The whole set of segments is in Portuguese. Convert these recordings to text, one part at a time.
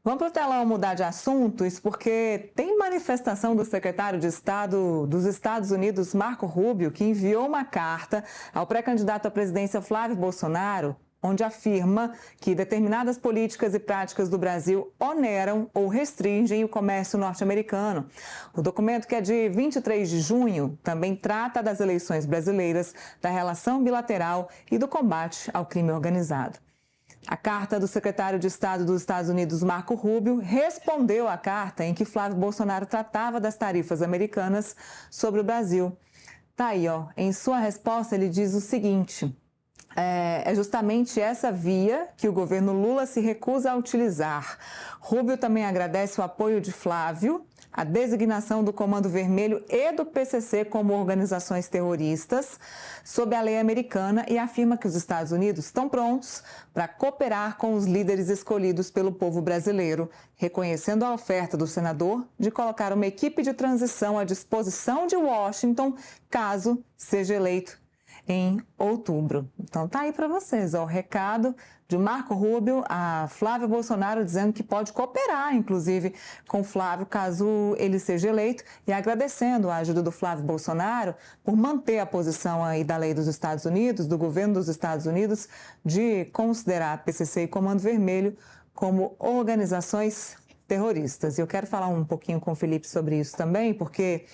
Vamos para o telão mudar de assuntos, porque tem manifestação do secretário de Estado dos Estados Unidos, Marco Rubio, que enviou uma carta ao pré-candidato à presidência Flávio Bolsonaro, onde afirma que determinadas políticas e práticas do Brasil oneram ou restringem o comércio norte-americano. O documento, que é de 23 de junho, também trata das eleições brasileiras, da relação bilateral e do combate ao crime organizado. A carta do secretário de Estado dos Estados Unidos, Marco Rubio, respondeu à carta em que Flávio Bolsonaro tratava das tarifas americanas sobre o Brasil. Tá aí, ó. Em sua resposta, ele diz o seguinte: é justamente essa via que o governo Lula se recusa a utilizar. Rubio também agradece o apoio de Flávio, a designação do Comando Vermelho e do PCC como organizações terroristas sob a lei americana e afirma que os Estados Unidos estão prontos para cooperar com os líderes escolhidos pelo povo brasileiro, reconhecendo a oferta do senador de colocar uma equipe de transição à disposição de Washington, caso seja eleito em outubro. Então tá aí para vocês, ó, o recado de Marco Rubio a Flávio Bolsonaro, dizendo que pode cooperar, inclusive, com Flávio, caso ele seja eleito, e agradecendo a ajuda do Flávio Bolsonaro por manter a posição aí da lei dos Estados Unidos, do governo dos Estados Unidos, de considerar PCC e Comando Vermelho como organizações terroristas. E eu quero falar um pouquinho com o Felipe sobre isso também, porque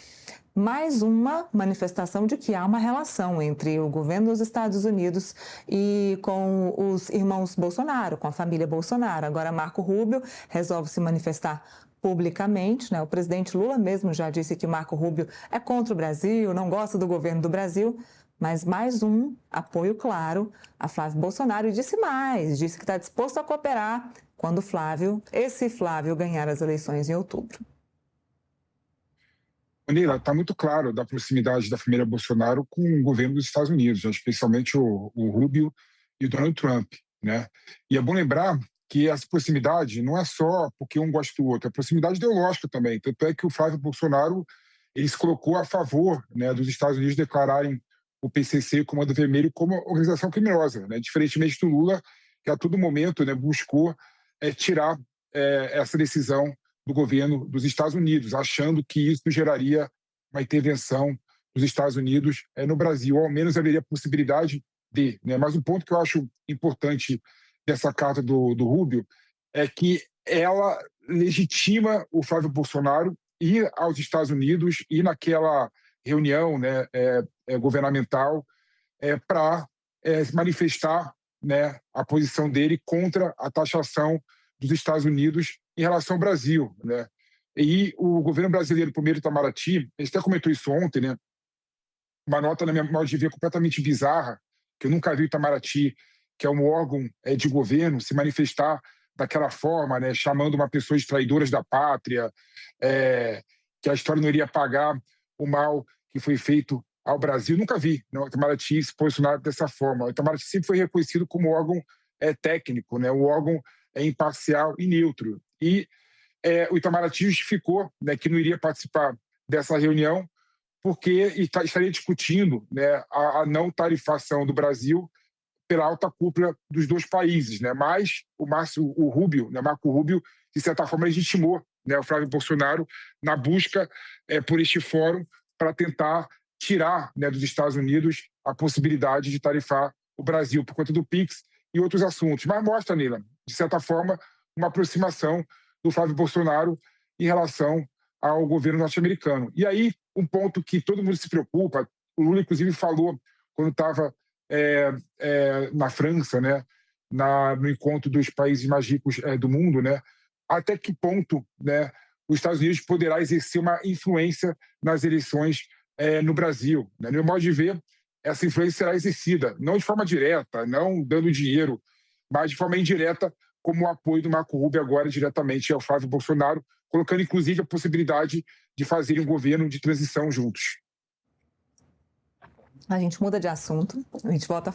mais uma manifestação de que há uma relação entre o governo dos Estados Unidos e com os irmãos Bolsonaro, com a família Bolsonaro. Agora, Marco Rubio resolve se manifestar publicamente, né? O presidente Lula mesmo já disse que Marco Rubio é contra o Brasil, não gosta do governo do Brasil, mas mais um apoio claro a Flávio Bolsonaro, e disse mais, disse que está disposto a cooperar quando esse Flávio ganhar as eleições em outubro. Nila, está muito claro da proximidade da família Bolsonaro com o governo dos Estados Unidos, especialmente o Rubio e o Donald Trump, né? E é bom lembrar que essa proximidade não é só porque um gosta do outro, é proximidade ideológica também. Tanto é que o Flávio Bolsonaro ele se colocou a favor, né, dos Estados Unidos declararem o PCC, o Comando Vermelho, como organização criminosa, né? Diferentemente do Lula, que a todo momento, né, buscou tirar essa decisão do governo dos Estados Unidos, achando que isso geraria uma intervenção dos Estados Unidos no Brasil, ou ao menos haveria possibilidade de. Né? Mas um ponto que eu acho importante dessa carta do Rubio é que ela legitima o Flávio Bolsonaro ir aos Estados Unidos, ir naquela reunião, né, governamental, para manifestar, né, a posição dele contra a taxação dos Estados Unidos em relação ao Brasil, né? E o governo brasileiro, por meio do Itamaraty, a gente até comentou isso ontem, né? Uma nota, na minha modo de ver, completamente bizarra, que eu nunca vi o Itamaraty, que é um órgão de governo, se manifestar daquela forma, né? Chamando uma pessoa de traidoras da pátria, que a história não iria pagar o mal que foi feito ao Brasil. Nunca vi, né, o Itamaraty se posicionar dessa forma. O Itamaraty sempre foi reconhecido como órgão técnico, né? Um órgão imparcial e neutro. E o Itamaraty justificou, né, que não iria participar dessa reunião porque estaria discutindo, né, a não tarifação do Brasil pela alta cúpula dos dois países. Né? Mas o Rubio, né, Marco Rubio, de certa forma, legitimou, né, o Flávio Bolsonaro na busca por este fórum para tentar tirar, né, dos Estados Unidos a possibilidade de tarifar o Brasil por conta do PIX e outros assuntos. Mas mostra, Nila, de certa forma, uma aproximação do Flávio Bolsonaro em relação ao governo norte-americano. E aí, um ponto que todo mundo se preocupa, o Lula, inclusive, falou quando estava na França, né, no encontro dos países mais ricos do mundo, né, até que ponto, né, os Estados Unidos poderá exercer uma influência nas eleições no Brasil. Né? No meu modo de ver, essa influência será exercida, não de forma direta, não dando dinheiro, mas de forma indireta, como o apoio do Marco Rubio agora diretamente ao Flávio Bolsonaro, colocando inclusive a possibilidade de fazerem um governo de transição juntos. A gente muda de assunto, a gente volta